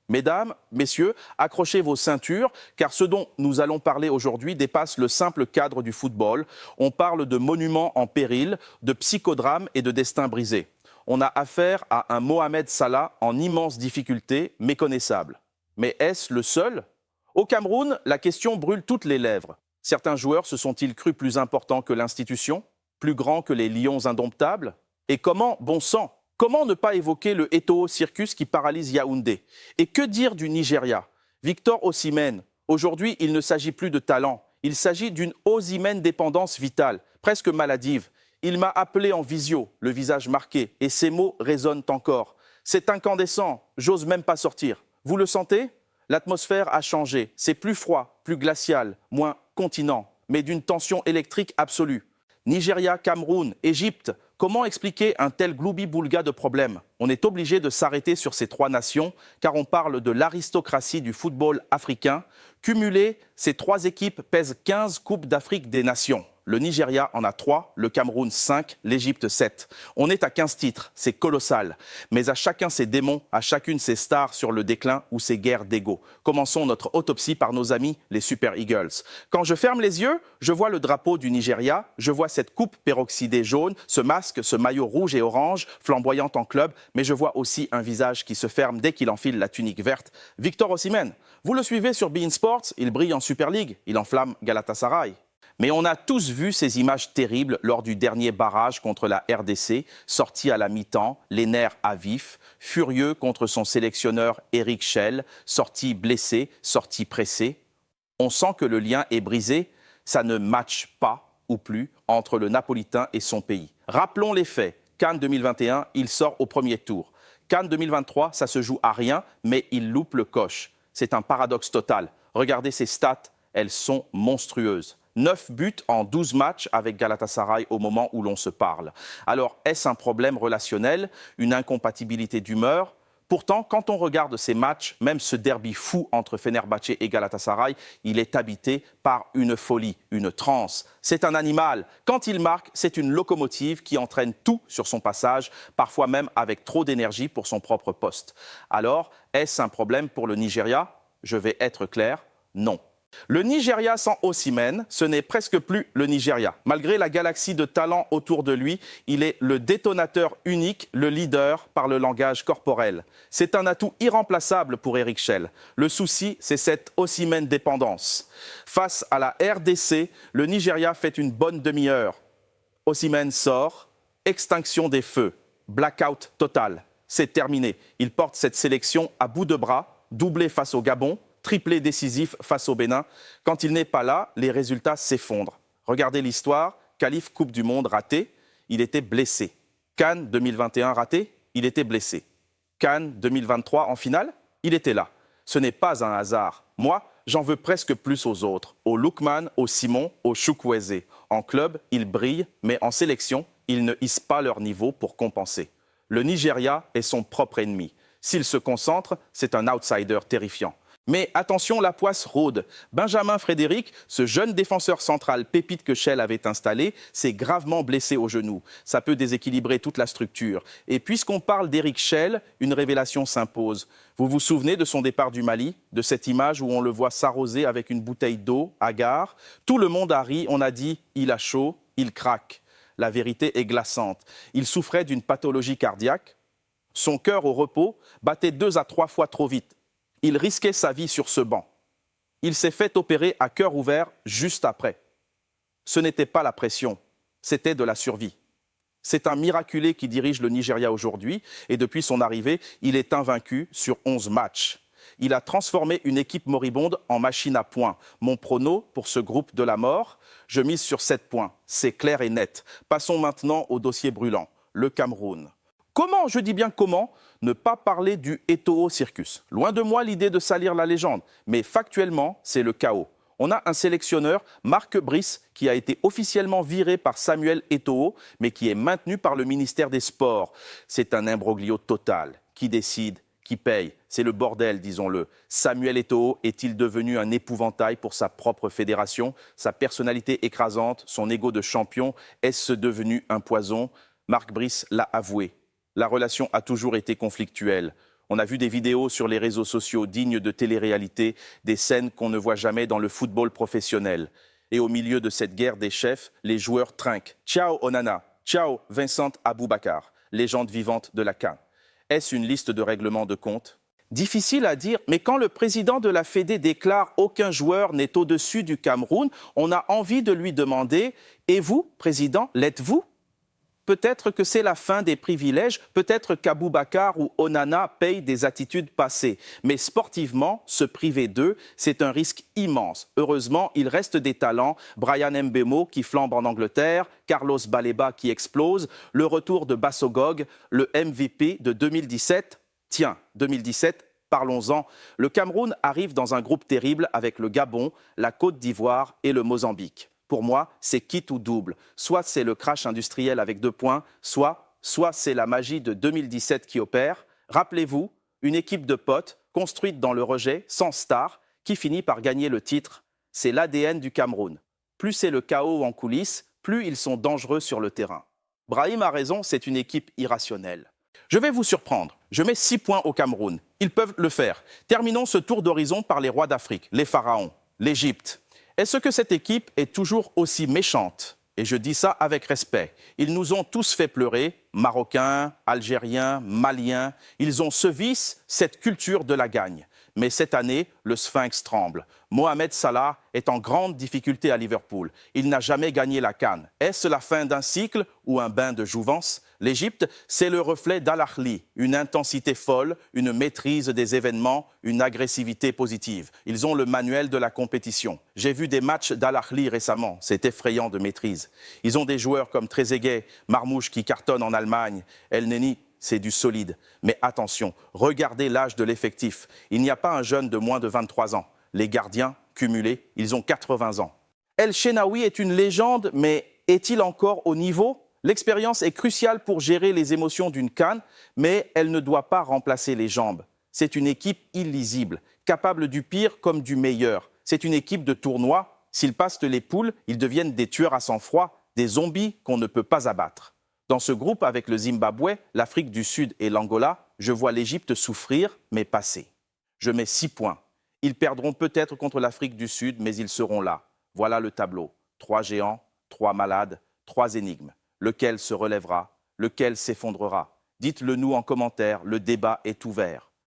Mesdames, messieurs, accrochez vos ceintures, car ce dont nous allons parler aujourd'hui dépasse le simple cadre du football. On parle de monuments en péril, de psychodrames et de destins brisés. On a affaire à un Mohamed Salah en immense difficulté, méconnaissable. Mais est-ce le seul? Au Cameroun, la question brûle toutes les lèvres. Certains joueurs se sont-ils crus plus importants que l'institution, plus grands que les lions indomptables? Et comment, bon sang, comment ne pas évoquer le Eto'o Circus qui paralyse Yaoundé? Et que dire du Nigeria? Victor Osimhen, aujourd'hui, il ne s'agit plus de talent, il s'agit d'une Osimhen dépendance vitale, presque maladive. Il m'a appelé en visio, le visage marqué, et ces mots résonnent encore. C'est incandescent, j'ose même pas sortir. Vous le sentez? L'atmosphère a changé, c'est plus froid, plus glacial, moins continent, mais d'une tension électrique absolue. Nigeria, Cameroun, Égypte, comment expliquer un tel gloubi-boulga de problèmes? On est obligé de s'arrêter sur ces trois nations, car on parle de l'aristocratie du football africain. Cumulées, ces trois équipes pèsent 15 Coupes d'Afrique des Nations. Le Nigeria en a 3, le Cameroun 5, l'Égypte 7. On est à 15 titres, c'est colossal. Mais à chacun ses démons, à chacune ses stars sur le déclin ou ses guerres d'ego. Commençons notre autopsie par nos amis, les Super Eagles. Quand je ferme les yeux, je vois le drapeau du Nigeria, je vois cette coupe peroxydée jaune, ce masque, ce maillot rouge et orange, flamboyant en club, mais je vois aussi un visage qui se ferme dès qu'il enfile la tunique verte. Victor Osimhen, vous le suivez sur beIN Sports, il brille en Super League, il enflamme Galatasaray. Mais on a tous vu ces images terribles lors du dernier barrage contre la RDC, sorti à la mi-temps, les nerfs à vif, furieux contre son sélectionneur Eric Schell, sorti blessé, sorti pressé. On sent que le lien est brisé, ça ne matche pas ou plus entre le Napolitain et son pays. Rappelons les faits, CAN 2021, il sort au premier tour. CAN 2023, ça se joue à rien, mais il loupe le coche. C'est un paradoxe total. Regardez ces stats, elles sont monstrueuses. 9 buts en 12 matchs avec Galatasaray au moment où l'on se parle. Alors, est-ce un problème relationnel, une incompatibilité d'humeur? Pourtant, quand on regarde ces matchs, même ce derby fou entre Fenerbahçe et Galatasaray, il est habité par une folie, une transe. C'est un animal. Quand il marque, c'est une locomotive qui entraîne tout sur son passage, parfois même avec trop d'énergie pour son propre poste. Alors, est-ce un problème pour le Nigeria? Je vais être clair, non. Le Nigeria sans Osimhen, ce n'est presque plus le Nigeria. Malgré la galaxie de talents autour de lui, il est le détonateur unique, le leader par le langage corporel. C'est un atout irremplaçable pour Eric Schell. Le souci, c'est cette Osimhen dépendance. Face à la RDC, le Nigeria fait une bonne demi-heure. Osimhen sort, extinction des feux, blackout total. C'est terminé. Il porte cette sélection à bout de bras, doublé face au Gabon, triplé décisif face au Bénin. Quand il n'est pas là, les résultats s'effondrent. Regardez l'histoire, qualif Coupe du Monde raté, il était blessé. CAN 2021 raté, il était blessé. CAN 2023 en finale, il était là. Ce n'est pas un hasard. Moi, j'en veux presque plus aux autres, aux Lookman, aux Simon, aux Chukwueze. En club, ils brillent, mais en sélection, ils ne hissent pas leur niveau pour compenser. Le Nigeria est son propre ennemi. S'il se concentre, c'est un outsider terrifiant. Mais attention, la poisse rôde. Benjamin Frédéric, ce jeune défenseur central pépite que Schell avait installé, s'est gravement blessé au genou. Ça peut déséquilibrer toute la structure. Et puisqu'on parle d'Eric Schell, une révélation s'impose. Vous vous souvenez de son départ du Mali, de cette image où on le voit s'arroser avec une bouteille d'eau à gare? Tout le monde a ri, on a dit « il a chaud, il craque ». La vérité est glaçante. Il souffrait d'une pathologie cardiaque. Son cœur au repos battait 2 à 3 fois trop vite. Il risquait sa vie sur ce banc. Il s'est fait opérer à cœur ouvert juste après. Ce n'était pas la pression, c'était de la survie. C'est un miraculé qui dirige le Nigeria aujourd'hui et depuis son arrivée, il est invaincu sur 11 matchs. Il a transformé une équipe moribonde en machine à points. Mon prono pour ce groupe de la mort, je mise sur 7 points. C'est clair et net. Passons maintenant au dossier brûlant, le Cameroun. Comment, je dis bien comment, ne pas parler du Eto'o Circus? Loin de moi l'idée de salir la légende, mais factuellement, c'est le chaos. On a un sélectionneur, Marc Brice, qui a été officiellement viré par Samuel Eto'o, mais qui est maintenu par le ministère des Sports. C'est un imbroglio total. Qui décide? Qui paye? C'est le bordel, disons-le. Samuel Eto'o est-il devenu un épouvantail pour sa propre fédération? Sa personnalité écrasante, son ego de champion, est-ce devenu un poison? Marc Brice l'a avoué. La relation a toujours été conflictuelle. On a vu des vidéos sur les réseaux sociaux dignes de télé-réalité, des scènes qu'on ne voit jamais dans le football professionnel. Et au milieu de cette guerre des chefs, les joueurs trinquent. Ciao Onana, ciao Vincent Aboubakar, légende vivante de la CAN. Est-ce une liste de règlements de compte? Difficile à dire, mais quand le président de la Fédé déclare « aucun joueur n'est au-dessus du Cameroun », on a envie de lui demander « et vous, président, l'êtes-vous » Peut-être que c'est la fin des privilèges, peut-être qu'Aboubacar ou Onana payent des attitudes passées. Mais sportivement, se priver d'eux, c'est un risque immense. Heureusement, il reste des talents. Brian Mbemo qui flambe en Angleterre, Carlos Baleba qui explose, le retour de Bassogog, le MVP de 2017. Tiens, 2017, parlons-en. Le Cameroun arrive dans un groupe terrible avec le Gabon, la Côte d'Ivoire et le Mozambique. Pour moi, c'est quitte ou double. Soit c'est le crash industriel avec 2 points, soit c'est la magie de 2017 qui opère. Rappelez-vous, une équipe de potes construite dans le rejet, sans star, qui finit par gagner le titre. C'est l'ADN du Cameroun. Plus c'est le chaos en coulisses, plus ils sont dangereux sur le terrain. Brahim a raison, c'est une équipe irrationnelle. Je vais vous surprendre. Je mets 6 points au Cameroun. Ils peuvent le faire. Terminons ce tour d'horizon par les rois d'Afrique, les pharaons, l'Égypte. Est-ce que cette équipe est toujours aussi méchante? Et je dis ça avec respect. Ils nous ont tous fait pleurer, Marocains, Algériens, Maliens. Ils ont ce vice, cette culture de la gagne. Mais cette année, le Sphinx tremble. Mohamed Salah est en grande difficulté à Liverpool. Il n'a jamais gagné la CAN. Est-ce la fin d'un cycle ou un bain de jouvence? L'Égypte, c'est le reflet d'Al Ahly. Une intensité folle, une maîtrise des événements, une agressivité positive. Ils ont le manuel de la compétition. J'ai vu des matchs d'Al Ahly récemment. C'est effrayant de maîtrise. Ils ont des joueurs comme Trezeguet, Marmouche qui cartonnent en Allemagne, El Neni. C'est du solide. Mais attention, regardez l'âge de l'effectif. Il n'y a pas un jeune de moins de 23 ans. Les gardiens, cumulés, ils ont 80 ans. El Shenaoui est une légende, mais est-il encore au niveau? L'expérience est cruciale pour gérer les émotions d'une CAN, mais elle ne doit pas remplacer les jambes. C'est une équipe illisible, capable du pire comme du meilleur. C'est une équipe de tournoi. S'ils passent les poules, ils deviennent des tueurs à sang-froid, des zombies qu'on ne peut pas abattre. Dans ce groupe, avec le Zimbabwe, l'Afrique du Sud et l'Angola, je vois l'Égypte souffrir, mais passer. Je mets 6 points. Ils perdront peut-être contre l'Afrique du Sud, mais ils seront là. Voilà le tableau. 3 géants, 3 malades, 3 énigmes. Lequel se relèvera? Lequel s'effondrera? Dites-le nous en commentaire, le débat est ouvert.